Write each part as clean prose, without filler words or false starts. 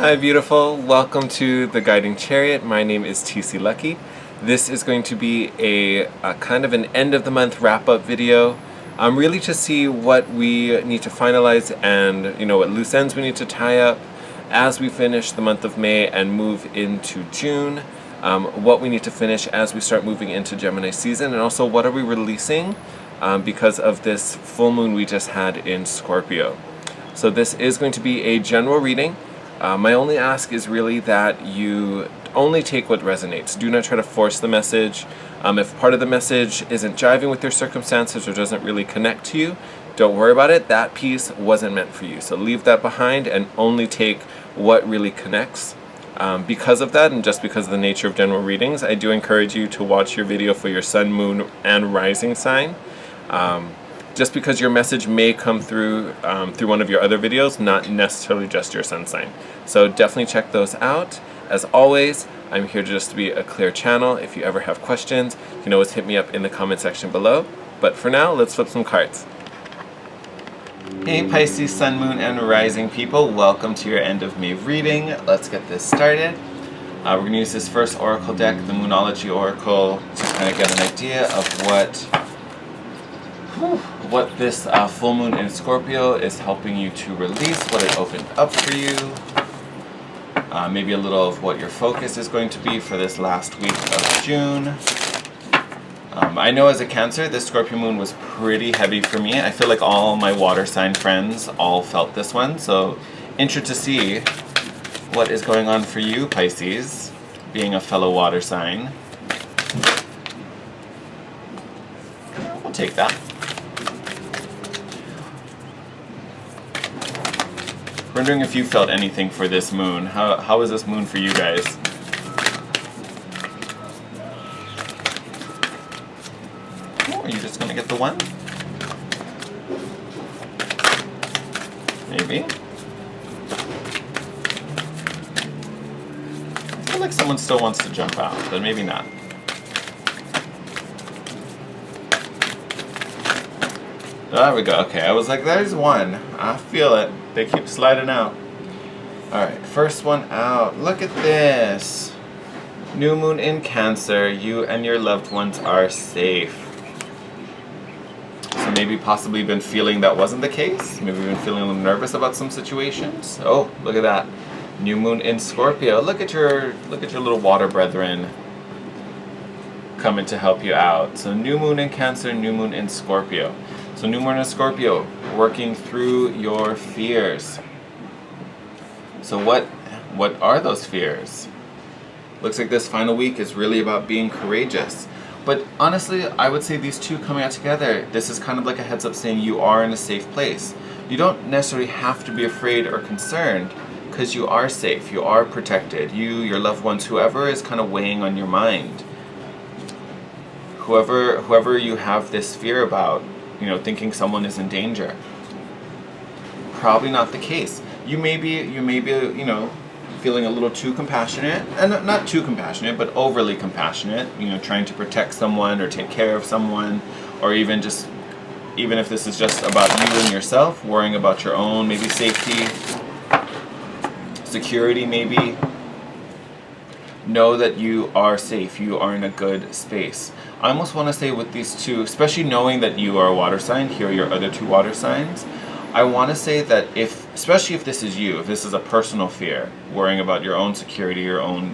Hi beautiful, welcome to the Guiding Chariot. My name is TC Lucky. This is going to be a kind of an end of the month wrap up video. Really to see what we need to finalize and what loose ends we need to tie up as we finish the month of May and move into June. What we need to finish as we start moving into Gemini season, and also what are we releasing because of this full moon we just had in Scorpio. So this is going to be a general reading. My only ask is really that you only take what resonates. Do not try to force the message. If part of the message isn't jiving with your circumstances or doesn't really connect to you, don't worry about it. That piece wasn't meant for you. So leave that behind and only take what really connects. Because of that, and just because of the nature of general readings, I do encourage you to watch your video for your sun, moon, and rising sign. Just because your message may come through through one of your other videos, not necessarily just your sun sign. So definitely check those out. As always, I'm here just to be a clear channel. If you ever have questions, you can always hit me up in the comment section below. But for now, let's flip some cards. Hey Pisces, Sun, Moon, and Rising people, welcome to your end of May reading. Let's get this started. We're going to use this first oracle deck, the Moonology Oracle, to kind of get an idea of what this full moon in Scorpio is helping you to release, what it opened up for you. Maybe a little of what your focus is going to be for this last week of June. I know as a Cancer, this Scorpio moon was pretty heavy for me. I feel like all my water sign friends all felt this one. So interested to see what is going on for you, Pisces, being a fellow water sign. We'll take that. Wondering if you felt anything for this moon. How is this moon for you guys? Oh, are you just going to get the one? Maybe. I feel like someone still wants to jump out, but maybe not. There we go. Okay, I was like, there's one. I feel it. They keep sliding out. Alright, first one out. Look at this. New moon in Cancer. You and your loved ones are safe. So maybe possibly been feeling that wasn't the case. Maybe been feeling a little nervous about some situations. Oh, look at that. New moon in Scorpio. Look at your little water brethren coming to help you out. So new moon in Cancer, new moon in Scorpio. So new moon in Scorpio, working through your fears. So what are those fears? Looks like this final week is really about being courageous. But honestly, I would say these two coming out together, this is kind of like a heads up saying you are in a safe place. You don't necessarily have to be afraid or concerned because you are safe, you are protected. You, your loved ones, whoever is kind of weighing on your mind. Whoever you have this fear about, thinking someone is in danger. Probably not the case. You may be, feeling a little too compassionate, and not too compassionate, but overly compassionate, trying to protect someone or take care of someone, or even if this is just about you and yourself, worrying about your own, maybe safety, security maybe. Know that you are safe, you are in a good space. I almost want to say with these two, especially knowing that you are a water sign, here are your other two water signs, I want to say that especially if this is you, if this is a personal fear, worrying about your own security, your own,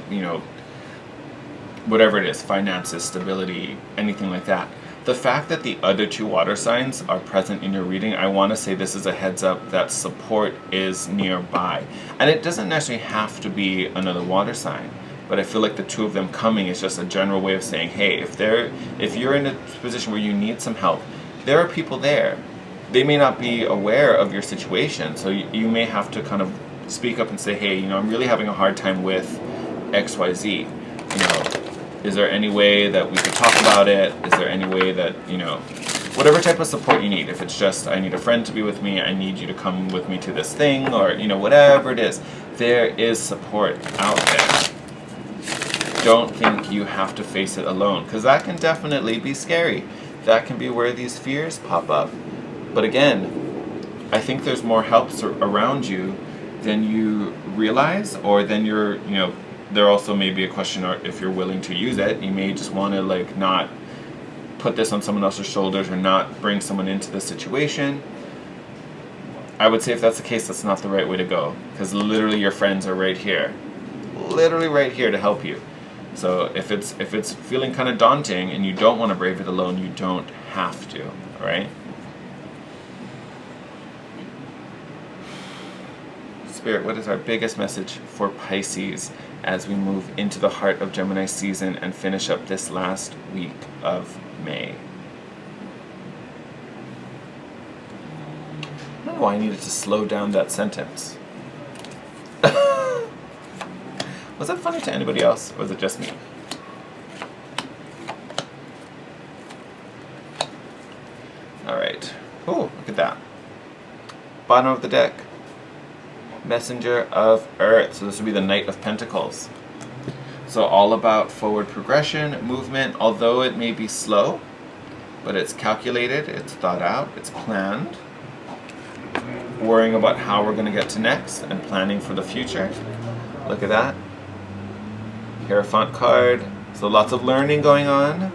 whatever it is, finances, stability, anything like that, the fact that the other two water signs are present in your reading, I want to say this is a heads up that support is nearby. And it doesn't necessarily have to be another water sign. But I feel like the two of them coming is just a general way of saying, hey, if you're in a position where you need some help, there are people there. They may not be aware of your situation, so you may have to kind of speak up and say, hey, I'm really having a hard time with XYZ. Is there any way that we could talk about it? Is there any way that, whatever type of support you need. If it's just, I need a friend to be with me, I need you to come with me to this thing, or, whatever it is, there is support out there. Don't think you have to face it alone, because that can definitely be scary. That can be where these fears pop up. But again, I think there's more help around you than you realize, or then you're, there also may be a question if you're willing to use it. You may just want to like not put this on someone else's shoulders or not bring someone into the situation. I would say if that's the case, that's not the right way to go, because literally your friends are right here, literally right here to help you. So if it's feeling kind of daunting and you don't want to brave it alone, you don't have to, all right? Spirit, what is our biggest message for Pisces as we move into the heart of Gemini season and finish up this last week of May? I don't know why I needed to slow down that sentence. Was that funny to anybody else, or was it just me? Alright. Oh, look at that. Bottom of the deck. Messenger of Earth. So this would be the Knight of Pentacles. So all about forward progression, movement, although it may be slow, but it's calculated, it's thought out, it's planned. Worrying about how we're going to get to next and planning for the future. Look at that. Hierophant card. So lots of learning going on.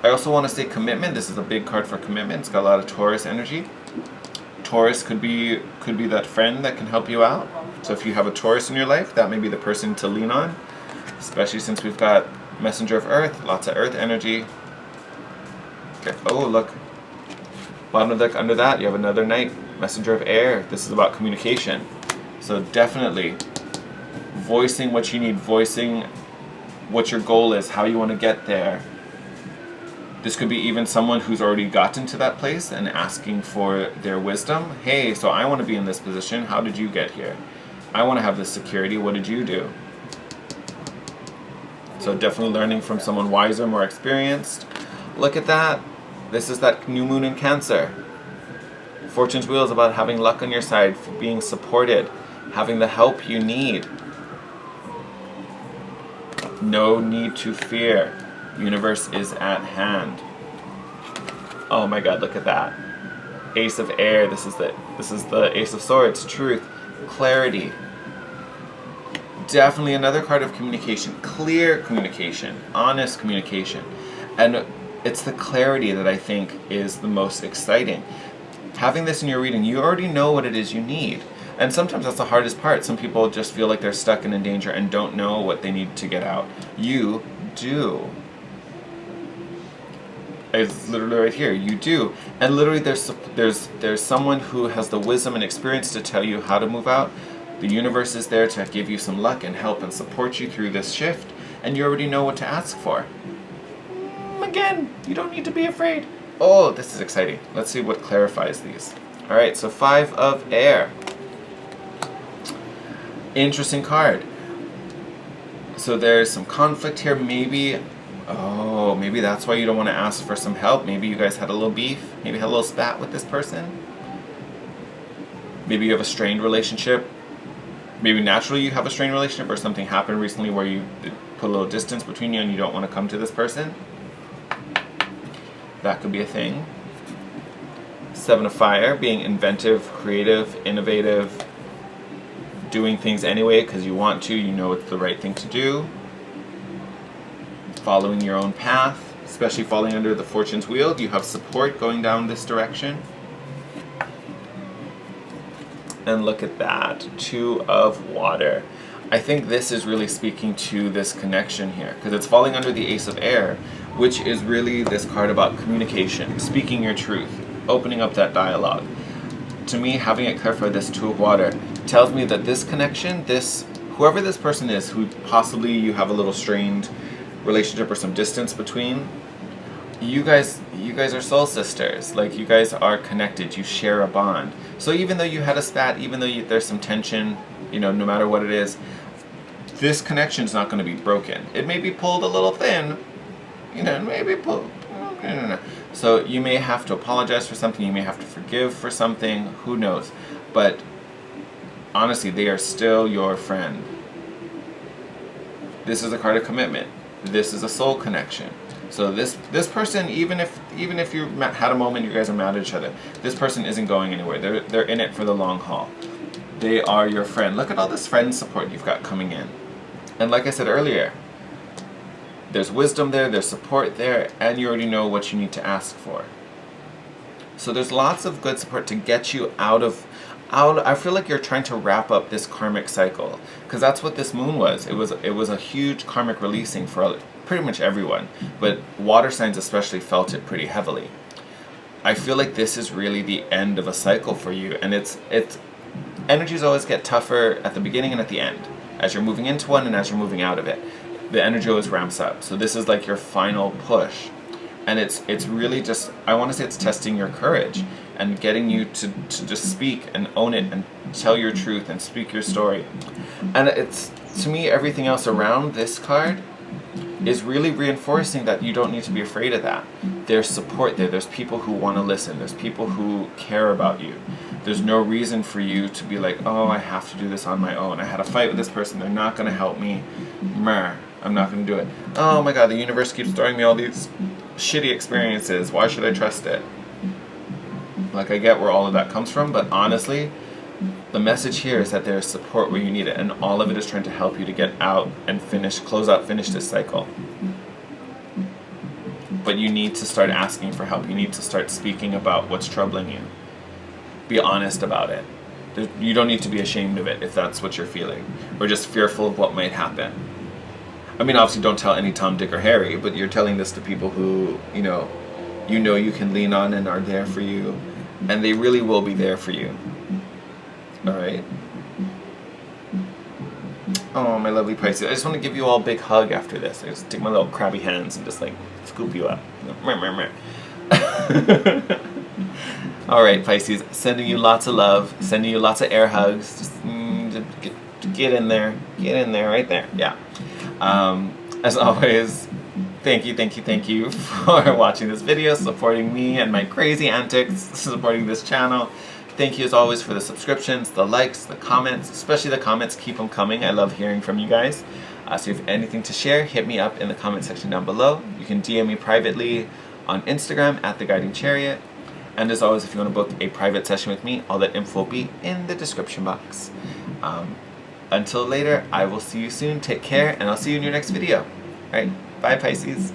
I also want to say commitment. This is a big card for commitment. It's got a lot of Taurus energy. Taurus could be that friend that can help you out. So if you have a Taurus in your life, that may be the person to lean on, especially since we've got Messenger of Earth, lots of Earth energy. Okay. Oh, look. Bottom of the deck under that, you have another Knight, Messenger of Air. This is about communication. So definitely voicing what you need, voicing what your goal is, how you want to get there. This could be even someone who's already gotten to that place and asking for their wisdom. Hey, so I want to be in this position. How did you get here? I want to have this security. What did you do? So definitely learning from someone wiser, more experienced. Look at that. This is that new moon in Cancer. Fortune's wheel is about having luck on your side, being supported, having the help you need. No need to fear. Universe is at hand. Oh my God, look at that. Ace of Air. This is the Ace of Swords. Truth, clarity. Definitely another card of communication. Clear communication, honest communication. And it's the clarity that I think is the most exciting. Having this in your reading, you already know what it is you need. And sometimes that's the hardest part. Some people just feel like they're stuck and in danger and don't know what they need to get out. You do. It's literally right here. You do. And literally there's someone who has the wisdom and experience to tell you how to move out. The universe is there to give you some luck and help and support you through this shift. And you already know what to ask for. Again, you don't need to be afraid. Oh, this is exciting. Let's see what clarifies these. All right, so 5 of Air. Interesting card. So there's some conflict here. Maybe that's why you don't want to ask for some help. Maybe you guys had a little beef. Maybe had a little spat with this person. Maybe you have a strained relationship. Maybe naturally you have a strained relationship, or something happened recently where you put a little distance between you and you don't want to come to this person. That could be a thing. 7 of Fire, being inventive, creative, innovative, doing things anyway because you want to, you know it's the right thing to do. Following your own path, especially falling under the Fortune's wheel. You have support going down this direction. And look at that, 2 of Water. I think this is really speaking to this connection here, because it's falling under the Ace of Air, which is really this card about communication, speaking your truth, opening up that dialogue. To me, having it clarify this 2 of Water tells me that this connection, whoever this person is, who possibly you have a little strained relationship or some distance between, you guys are soul sisters. Like, you guys are connected, you share a bond. So even though you had a spat, even though there's some tension, no matter what it is, this connection is not going to be broken. It may be pulled a little thin, maybe pulled. No. So you may have to apologize for something, you may have to forgive for something, who knows. But honestly, they are still your friend. This is a card of commitment. This is a soul connection. So this person, even if you had a moment you guys are mad at each other, this person isn't going anywhere. They're in it for the long haul. They are your friend. Look at all this friend support you've got coming in. And like I said earlier, there's wisdom there, there's support there, and you already know what you need to ask for. So there's lots of good support to get you out. I feel like you're trying to wrap up this karmic cycle, because that's what this moon was. It was a huge karmic releasing for pretty much everyone, but water signs especially felt it pretty heavily. I feel like this is really the end of a cycle for you, and it's energies always get tougher at the beginning and at the end. As you're moving into one and as you're moving out of it, the energy always ramps up. So this is like your final push. And it's really just, I want to say it's testing your courage and getting you to just speak and own it and tell your truth and speak your story. And it's, to me, everything else around this card is really reinforcing that you don't need to be afraid of that. There's support there. There's people who want to listen. There's people who care about you. There's no reason for you to be like, oh, I have to do this on my own. I had a fight with this person. They're not going to help me. I'm not going to do it. Oh my God, the universe keeps throwing me all these shitty experiences. Why should I trust it? Like, I get where all of that comes from, but honestly, the message here is that there is support where you need it, and all of it is trying to help you to get out and finish this cycle. But you need to start asking for help. You need to start speaking about what's troubling you. Be honest about it. You don't need to be ashamed of it if that's what you're feeling, or just fearful of what might happen. I mean, obviously don't tell any Tom, Dick, or Harry, but you're telling this to people who, you know you can lean on and are there for you, and they really will be there for you. Alright? Oh, my lovely Pisces. I just want to give you all a big hug after this. I just take my little crabby hands and just like scoop you up. Alright, Pisces. Sending you lots of love. Sending you lots of air hugs. Just get in there. Get in there. Right there. Yeah. As always, thank you for watching this video, supporting me and my crazy antics, supporting this channel. Thank you as always for the subscriptions, the likes, the comments, especially the comments. Keep them coming. I love hearing from you guys. So if you have anything to share, hit me up in the comment section down below. You can DM me privately on Instagram at The Guiding Chariot. And as always, if you want to book a private session with me, all that info will be in the description box. Until later, I will see you soon. Take care, and I'll see you in your next video. All right, bye, Pisces.